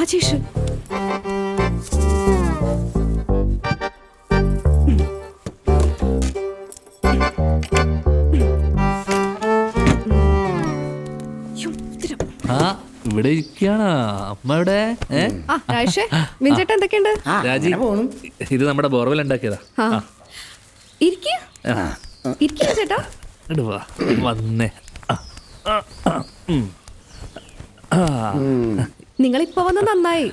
രാജേഷ്. ഇവിടെ ഇരിക്കാണ് അമ്മയുടെ. രാജേഷേ, വിൻചേട്ടൻ എന്തൊക്കെയുണ്ട്? രാജി, ഇത് നമ്മുടെ ബോർവെൽ ഉണ്ടാക്കിയതാ. ചേട്ടാ വന്നേ. നിങ്ങൾ ഇപ്പൊ വന്ന് നന്നായി.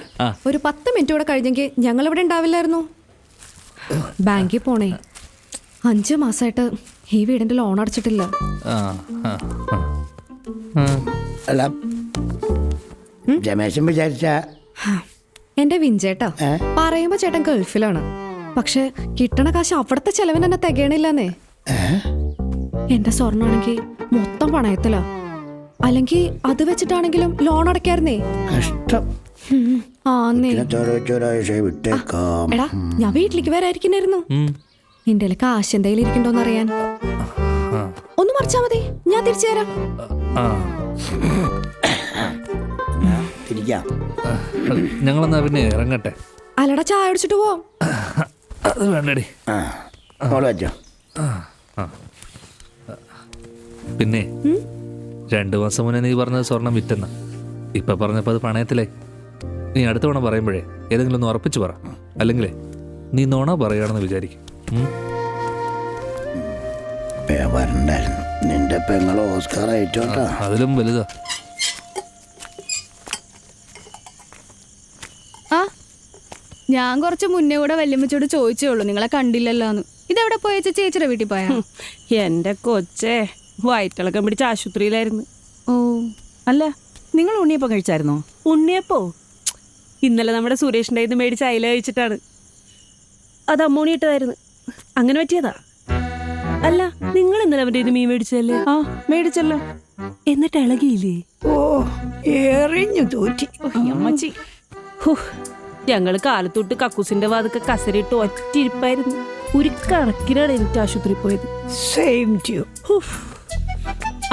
ഒരു 10 മിനിറ്റ് കൂടെ കഴിഞ്ഞെങ്കിൽ ഞങ്ങൾ ഇവിടെ ഉണ്ടാവില്ലായിരുന്നു. ബാങ്കിൽ പോണേ. 5 മാസമായിട്ട് ഈ വീടിന്റെ ലോൺ അടച്ചിട്ടില്ല. അല്ല, രമേശൻ വിചാരിച്ച എന്റെ വിൻചേട്ടാ പറയുമ്പോ ചേട്ടൻ ഗൾഫിലാണ്. പക്ഷെ കിട്ടണ കാശ് അവിടത്തെ ചെലവിന് തന്നെ തികയണില്ലെന്നേ. എന്റെ സ്വർണ്ണാണെങ്കിൽ മൊത്തം പണയത്തിലാ. അല്ലെങ്കിൽ അത് വെച്ചിട്ടാണെങ്കിലും ലോൺ അടയ്ക്കായിരുന്നേ. കഷ്ടം. എടാ, ഞാൻ വീട്ടിലേക്ക് വരാതിരിക്കുന്നായിരുന്നു. നിന്റെ കാശ് എന്തെങ്കിലും ഇരിക്കണ്ടോന്ന് അറിയാൻ. ഒന്ന് മറിച്ചാ മതി, ഞാൻ തിരിച്ചു തരാം. ഞങ്ങളെന്നാ പിന്നെ ഇറങ്ങട്ടെ. അല്ലടാ, ചായ അടിച്ചിട്ട് പോവാം. അത് വേണ്ടടി. പിന്നെ 2 മാസം മുന്നേ നീ പറഞ്ഞത് സ്വർണം വിറ്റെന്ന. ഇപ്പൊ പറഞ്ഞപ്പോ അത് പണയത്തിലായി. നീ അടുത്ത തവണ പറയുമ്പോഴേ ഏതെങ്കിലും ഒന്ന് ഉറപ്പിച്ചു പറ. അല്ലെങ്കിലേ നീ നോണ പറയുകയാണെന്ന് വിചാരിക്കും. നിന്റെ പെങ്ങള് ഓസ്കാർ ആയിട്ടോട്ടാ. അതിലും വലുതാ. ഞാൻ കുറച്ച് മുന്നേ കൂടെ വല്യമ്മച്ചോട് ചോദിച്ചേ ഉള്ളൂ, നിങ്ങളെ കണ്ടില്ലല്ലോന്ന്. ഇതെവിടെ പോയ ചേച്ചിയുടെ വീട്ടിൽ പോയാ? എന്റെ കൊച്ചേ, വയറ്റിളക്കം പിടിച്ച ആശുപത്രിയിലായിരുന്നു. ഓ, അല്ല, നിങ്ങൾ ഉണ്ണിയപ്പം കഴിച്ചായിരുന്നോ? ഉണ്ണിയപ്പോ ഇന്നലെ നമ്മുടെ സുരേഷിന്റെ ഇത് മേടിച്ച് അയില കഴിച്ചിട്ടാണ്. അത് അമ്മോണി ഇട്ടതായിരുന്നു, അങ്ങനെ പറ്റിയതാ. അല്ല, നിങ്ങൾ ഇന്നലെ അവന്റെ ഇത് മീൻ മേടിച്ചല്ലേ? ആ, മേടിച്ചല്ലോ. എന്നിട്ട് ഇളകിയില്ലേ? ഓ, എറിഞ്ഞു തോറ്റി അമ്മച്ചി. ഞങ്ങള് കാലത്തൊട്ട് കക്കൂസിന്റെ വാതൊക്കെ കസരിട്ട് ഒറ്റിരിപ്പായിരുന്നു. ഒരു കണക്കിനാണ് എനിക്ക് ആശുപത്രി പോയത്.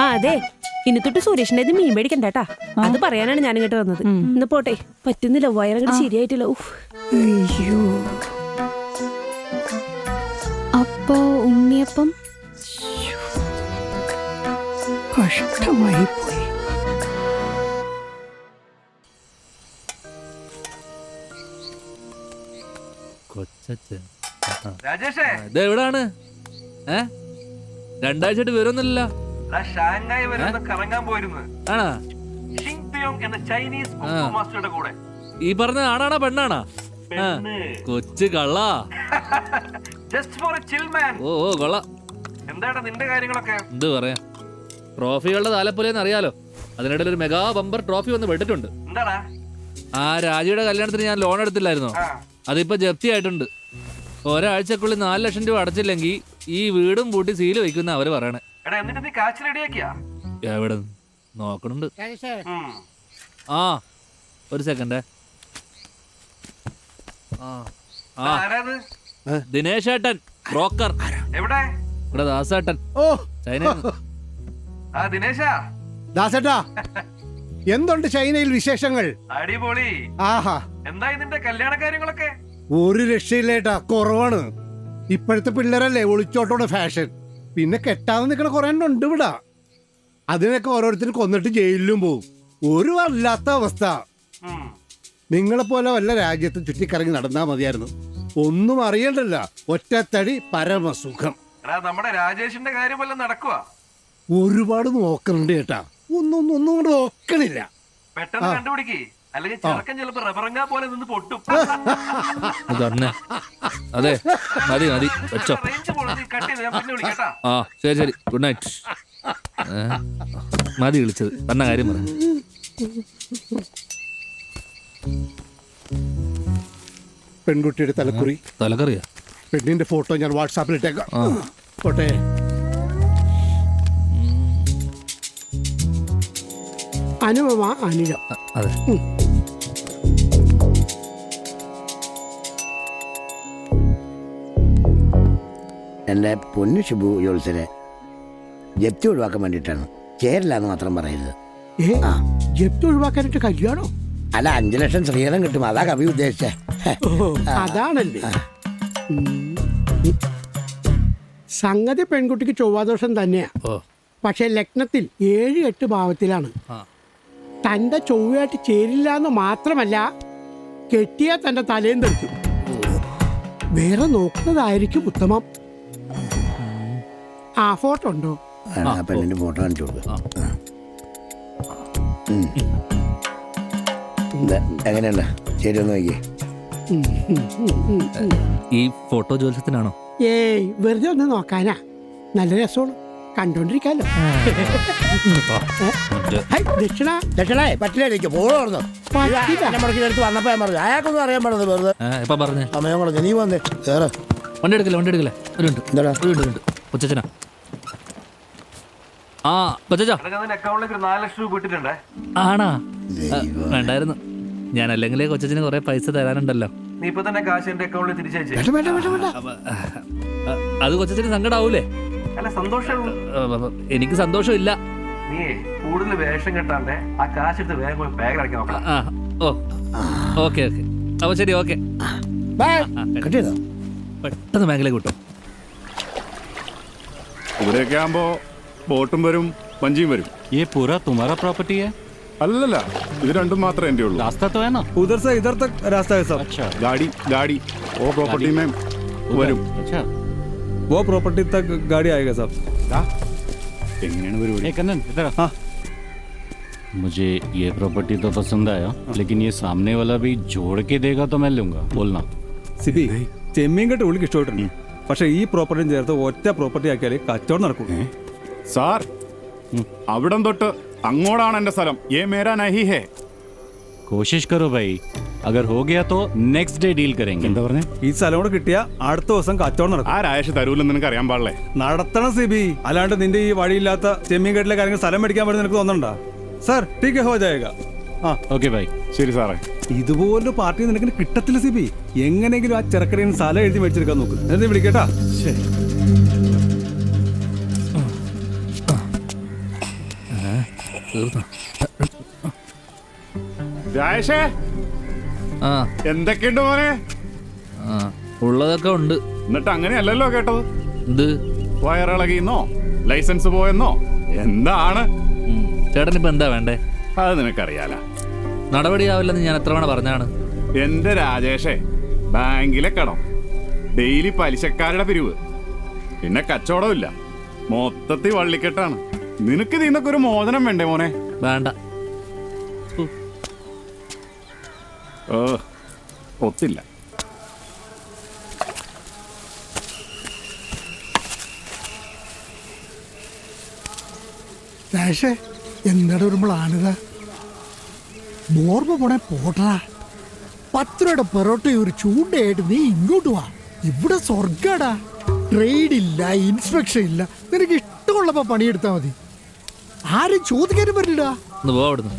അതെ, ഇനി തൊട്ട് സുരേഷിന്റെ ഇത് മീൻ മേടിക്കണ്ടാട്ടാ. അത് പറയാനാണ് ഞാൻ ഇങ്ങോട്ട് വന്നത്. ഇന്ന് പോട്ടെ, പറ്റുന്നില്ല, വയറങ്ങോട്ട് ശരിയായിട്ടില്ല. അപ്പോ ഉണ്ണിയപ്പം കഷ്ടമായി പോയി. എവിടാണ്? 2 ആഴ്ചയായിട്ട് വരുന്നില്ലല്ലോ. ഷാങ്ഹായ് വരെ കറങ്ങാൻ പോയിരുന്നു. ആണാ? എന്ന ചൈനീസ് കുക്ക് മാസ്റ്ററുടെ കൂടെ. ഈ പറഞ്ഞ ആണാണോ പെണ്ണാണോ? കൊച്ചു കള്ള. ജസ്റ്റ് ഫോർ എ ചിൽ മാൻ. ഓ കൊള്ള. എന്താടാ നിന്റെ കാര്യങ്ങളൊക്കെ? എന്ത് പറയാ, ട്രോഫികളുടെ താലപ്പൊലിയെന്ന് അറിയാലോ. അതിനിടയിൽ ഒരു മെഗാ ബമ്പർ ട്രോഫി വന്ന് വിട്ടിട്ടുണ്ട്. എന്താടാ? ആ രാജിയുടെ കല്യാണത്തിന് ഞാൻ ലോൺ എടുത്തില്ലായിരുന്നോ? അതിപ്പോ ജപ്തി ആയിട്ടുണ്ട്. ഒരാഴ്ചക്കുള്ളിൽ 4 ലക്ഷം രൂപ അടച്ചില്ലെങ്കിൽ ഈ വീടും പൂട്ടി സീല് വയ്ക്കുന്ന അവര് പറയണേ. എവിടെ നോക്കണുണ്ട്. ആ, ഒരു സെക്കൻഡ്. ദിനേശ് ഏട്ടൻ, ബ്രോക്കർ. ഇവിടെ ദാസേട്ടൻ. ഓ, ചൈനയിൽ. ദാസേട്ടാ, എന്തുണ്ട് ചൈനയിൽ വിശേഷങ്ങൾ? അടിപൊളി. ആഹാ, എന്തായി നിന്റെ കല്യാണ കാര്യങ്ങളൊക്കെ? ഒരു രക്ഷയില്ലേട്ടാ, കുറവാണ്. ഇപ്പോഴത്തെ പിള്ളേരല്ലേ ഒളിച്ചോട്ടോടെ ഫാഷൻ. പിന്നെ കെട്ടാതെ നിൽക്കണ കുറെ ഉണ്ട് ഇവിടെ. അതിനൊക്കെ ഓരോരുത്തരും കൊന്നിട്ട് ജയിലിലും പോവും. ഒരു വല്ലാത്ത അവസ്ഥ. നിങ്ങളെ പോലെ വല്ല രാജ്യത്ത് ചുറ്റിക്കറങ്ങി നടന്നാ മതിയായിരുന്നു. ഒന്നും അറിയണ്ടല്ല, ഒറ്റത്തടി പരമസുഖം. നമ്മുടെ രാജേഷിന്റെ കാര്യം വല്ലതും നടക്കുവാ? ഒരുപാട് നോക്കണുണ്ട് ചേട്ടാ, ഒന്നും കൊണ്ട് നോക്കണില്ല. പെട്ടെന്ന് കണ്ടുപിടിക്കേ, അല്ലെങ്കിൽ ചെറുക്കൻ ചിലപ്പോ റബറങ്ങാ പോലെ നിന്ന് പൊട്ടും. അതെ, മതി മതി വെച്ചോ. ആ ശരി ശരി, ഗുഡ് നൈറ്റ്. മതി വിളിച്ചത്, പറഞ്ഞ കാര്യം പറഞ്ഞു. പെൺകുട്ടിയുടെ തലക്കുറി, തലക്കറിയാ? പെണ്ണിന്റെ ഫോട്ടോ ഞാൻ വാട്സാപ്പിൽ ഇട്ടേക്കാം. പോട്ടെ. അനുപമ അനിഴം. അതെ. എൻ്റെ പൊന്നു ഷിബു ജോത്സനെ ജപ്തി ഒഴിവാക്കാൻ വേണ്ടിയിട്ടാണ്. ചേരില്ലാന്ന് മാത്രം പറയരുത്. ജപ്തി ഒഴിവാക്കാനായിട്ട് കല്യാണോ? അല്ല 5 ലക്ഷം സ്ത്രീധനം കിട്ടും, അതാ കവി ഉദ്ദേശിച്ചേ. അതാണല്ലേ സംഗതി. പെൺകുട്ടിക്ക് ചൊവ്വാദോഷം തന്നെയാ. ഓ പക്ഷെ ലഗ്നത്തിൽ 7-8 ഭാവത്തിലാണ്. ആ തന്റെ ചൊവ്വയായിട്ട് ചേരില്ല എന്ന് മാത്രമല്ല, കെട്ടിയാ തന്റെ തലയും തെറിക്കും. വേറെ നോക്കുന്നതായിരിക്കും ഉത്തമം. ആ ഫോട്ടോ ഉണ്ടോ? ആ പെണ്ണിന്റെ ഫോട്ടോ കാണിച്ചു കൊടുക്കുക. എങ്ങനെയുണ്ട? ശരി, ഒന്ന് നോക്കിയേ. ഈ ഫോട്ടോ ജ്യോത്സ്യത്തിനാണോ? ഏയ് വെറുതെ ഒന്ന് നോക്കാനാ, നല്ല രസമാണ്, കണ്ടോണ്ടിരിക്കാലോ. ഹൈ, ദക്ഷിണ ലക്ഷണേ പറ്റില്ല, എനിക്ക് പോണോ പറ്റില്ല. അടുത്ത് വന്നപ്പോ ഞാൻ പറഞ്ഞു അയാൾക്കൊന്നും അറിയാൻ പാടുന്നത് വെറുതെ എപ്പാ പറഞ്ഞേ? സമയം കൊണ്ട് നീ വന്നേ വേറെ വണ്ടി എടുക്കല്ലേ ഒരു മിനിറ്റ്. എന്താടാ? ഒരു മിനിറ്റ് കൊച്ചനാ. ആ കൊച്ചാ അക്കൗണ്ടിലേക്ക് 4 ലക്ഷം രൂപ ഇട്ടിട്ടുണ്ടേ. ആണാ? വേണ്ടായിരുന്നു, ഞാൻ അല്ലെങ്കിലേ കൊച്ചന് കുറെ പൈസ തരാനുണ്ടല്ലോ. നീ ഇപ്പൊ തന്നെ കാശ് എന്റെ അക്കൗണ്ടിൽ തിരിച്ചയച്ചേ. അത് കൊച്ചന് സങ്കടാവൂലേ? അല്ല, സന്തോഷമുള്ളൂ. എനിക്ക് സന്തോഷമില്ല. നീ കൂടുതൽ വേഷം കെട്ടാണ്ട് ആ കാശ് എടുത്ത് വേഗം പോയി ബാഗ് അടക്കി നോക്കാം. ആ ഓ ഓക്കെ അപ്പൊ ശരി, ഓക്കെ. കിട്ടിയതോ? പെട്ടെന്ന് ബാങ്കിലേക്ക് വിട്ടോ. ഇവിടെയൊക്കെ ആകുമ്പോ ബോട്ടും വരും വഞ്ചിയും വരും. ये पूरा तुम्हारा प्रॉपर्टी है? അല്ലല്ല, ഇത് രണ്ടും മാത്രമേ എൻ്റെ ഉള്ളൂ. रास्ता तो है ना? ഉധർ സെ ഇധർ തക് രാസ്ത ഹൈ സബ്. अच्छा गाड़ी वो प्रॉपर्टी में വരും. अच्छा वो प्रॉपर्टी तक गाड़ी आएगा साहब. എങ്ങനെയാണ് പരിപാടി? एक कन्नन इधर आ. मुझे ये प्रॉपर्टी तो पसंद आया, लेकिन ये सामने वाला भी जोड़ के देगा तो मैं लूंगा. बोलना. സിബി, ചെമ്മീൻ കെട്ട് ഉള്ളിക്ക് ഇഷ്ടമായിട്ടുണ്ട്. പക്ഷെ ഈ പ്രോപ്പർട്ടിയും ചേർത്ത് ഒറ്റ പ്രോപ്പർട്ടി ആക്കിയാലേ കച്ചവടം നടക്കൂ. സാർ, അവിടം തൊട്ട് അങ്ങോട്ടാണ് എന്റെ സ്ഥലം. ഏ മേരാ നഹി ഹേ. कोशिश करो भाई, अगर हो गया तो नेक्स्ट डे डील करेंगे. എന്താ പറഞ്ഞേ? ഈ സ്ഥലം കൂടെ കിട്ടിയ അടുത്ത ദിവസം കച്ചവടം നടക്കും. ആ രാജേഷ് തരൂലെന്ന് നിനക്ക് അറിയാൻ പാടില്ലേ? നടത്തണം സിബി, അല്ലാണ്ട് നിന്റെ ഈ വഴിയില്ലാത്ത ചെമ്മീൻ കെട്ടിലെ കാര്യങ്ങൾ സ്ഥലം മേടിക്കാൻ വേണ്ടി നിനക്ക് തോന്നണ്ട. സാർ ടീക്ക് ഹോ ജായേഗാ. ओके भाई. ശരി സാറേ. ഇതുപോലൊരു പാർട്ടി നിനക്ക് കിട്ടത്തില്ല സിബി. എങ്ങനെയെങ്കിലും ആ ചെറുക്കടയിൽ നിന്ന് സ്ഥലം എഴുതി മേടിച്ചെടുക്കാൻ നോക്ക്. എന്നിട്ട് വിളിക്കേട്ടാ. ശരി. രാജേഷേ, ആ എന്തൊക്കെയുണ്ട് മോനെ? ആ ഉള്ളതൊക്കെ ഉണ്ട്. എന്നിട്ട് അങ്ങനെയല്ലല്ലോ കേട്ടത്. ഇത് വയറിളകിന്നോ ലൈസൻസ് പോയെന്നോ എന്താണ്? ചേട്ടനിപ്പോ എന്താ വേണ്ടേ? അത് നിനക്കറിയാല. നടപടിയാവില്ലെന്ന് ഞാൻ എത്ര തവണ പറഞ്ഞാണ്. എന്റെ രാജേഷേ, ബാങ്കിലെ കടം, ഡെയിലി പലിശക്കാരുടെ പിരിവ്, പിന്നെ കച്ചവടമില്ല, മൊത്തത്തിൽ വള്ളിക്കെട്ടാണ്. നിനക്ക് ഇതിന്നൊക്കെ ഒരു മോചനം വേണ്ടേ മോനെ? വേണ്ട. ഓ, ഒത്തില്ല. രാഷേ, എന്താണ് ഒരു പ്ലാനിത? ബോർമ പോണേ പോട്ടാ. 10 രൂപയുടെ പെറോട്ടയും ഒരു ചൂണ്ടയായിട്ട് നീ ഇങ്ങോട്ട് വാ. ഇവിടെ സ്വർഗാടാ. ട്രേഡ് ഇല്ല, ഇൻസ്പെക്ഷൻ ഇല്ല, നിനക്ക് ഇഷ്ടമുള്ളപ്പോ പണിയെടുത്താ മതി. ആരും ചോദിക്കാനും പറ്റില്ല. ഒന്ന് പോ അവിടുന്ന്.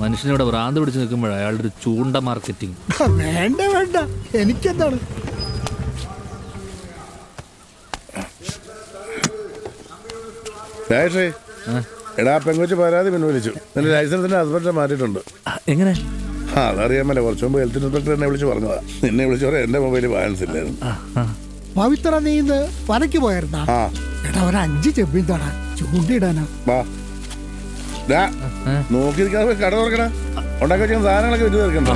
മനുഷ്യനിവിടെ ഭ്രാന്ത് പിടിച്ച് നിൽക്കുമ്പോഴാണ് അയാളുടെ ഒരു ചൂണ്ട മാർക്കറ്റിംഗ്. വേണ്ട വേണ്ട, എനിക്കെന്താണ്? എടാ പെങ്കൊച്ച് പരാതി പിൻവലിച്ചു. നിന്റെ ലൈസൻസിന്റെ ഹസ്ബൻഡിനെ മാറ്റിയിട്ടുണ്ട്. എങ്ങനെ? അതറിയാമല്ലേ, കുറച്ചു മുമ്പ് ഹെൽത്ത് ഇൻസ്പെക്ടർ എന്നെ വിളിച്ച് പറഞ്ഞതാ. നിന്നെ വിളിച്ചു പറയാം എന്റെ മൊബൈലിൽ ബാലൻസ് ഇല്ലായിരുന്നു. പവിത്ര, നീ ഇന്ന് വനക്ക് പോയിരുന്നാ? എടാ, ഒരു 5 ചെമ്മീൻ താടാ, ചൂണ്ടിടാനാ. വാ നോക്കിയിരിക്കാതെ കട തുറക്കണ. ഉണ്ടാക്കി വെച്ച സാധനങ്ങളൊക്കെ വിറ്റ് തീർക്കണ്ട.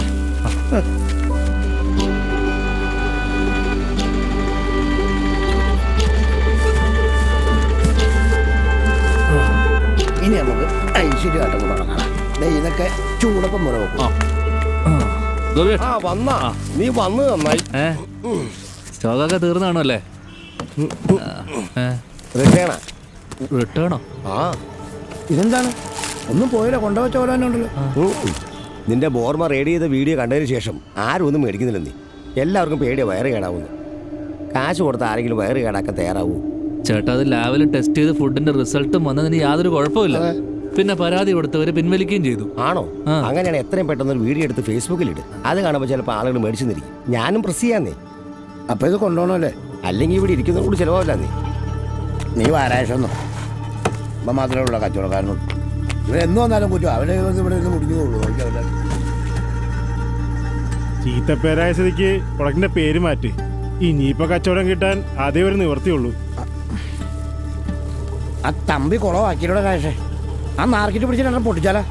ഇനി നമുക്ക് ഐശ്വര്യമായിട്ടൊക്കെ തുടങ്ങാം. ഇതൊക്കെ ചൂടപ്പം മുറ വെക്കും. നീ വന്നു നന്നായി. സ്റ്റോക്കൊക്കെ തീർന്നാണോ അല്ലേ? റിട്ടേണോ? ഇതെന്താണ്? ഒന്നും പോയില്ല, കൊണ്ടുവച്ച പോലെ തന്നെ ഉണ്ടല്ലോ. നിന്റെ ബോർമ റെഡി ചെയ്ത വീഡിയോ കണ്ടതിന് ശേഷം ആരും ഒന്നും മേടിക്കുന്നില്ല. നീ എല്ലാവർക്കും പേടിയ വയറ് കേടാവുന്നു. കാശ് കൊടുത്ത ആരെങ്കിലും വയറ് കേടാക്കാൻ തയ്യാറാവൂ? ചേട്ടാ, അത് ലാബിൽ ടെസ്റ്റ് ചെയ്ത് ഫുഡിന്റെ റിസൾട്ടും വന്നതിന് യാതൊരു കുഴപ്പമില്ല. പിന്നെ പരാതി കൊടുത്തവര് പിൻവലിക്കുകയും ചെയ്തു. ആണോ? അങ്ങനെയാണ് എത്രയും പെട്ടെന്ന് ഒരു വീഡിയോ എടുത്ത് ഫേസ്ബുക്കിൽ ഇട്. അത് കാണുമ്പോൾ ചിലപ്പോൾ ആളുകൾ മേടിച്ചെന്നിരിക്കും. ഞാനും പ്രസ് ചെയ്യാന്നേ. അപ്പൊ ഇത് കൊണ്ടുപോകണമല്ലേ? അല്ലെങ്കിൽ ഇവിടെ ഇരിക്കുന്നത് കൂടി ചിലവാവില്ല. നീ വാരാഴ്ചന്നോ അപ്പൊ മാത്രമേ ഉള്ള കച്ചവടക്കാരനോട്. ഇവിടെ എന്ന് വന്നാലും കുറ്റം. അവരെ ഇവിടെ ഇരുന്ന് മുടിഞ്ഞുള്ളൂ. നോക്കി അവരുടെ ചീത്തപ്പേരായ സ്ഥിതിക്ക് പ്രൊഡക്റ്റിന്റെ പേര് മാറ്റി. ഇനിയിപ്പോ കച്ചവടം കിട്ടാൻ അതേ ഒരു നിവർത്തിയുള്ളൂ. ആ തമ്പി കുളവാക്കിയിലൂടെ കാശേ. ആ മാർക്കറ്റ് പിടിച്ചിട്ട് പൊട്ടിച്ചാലാ.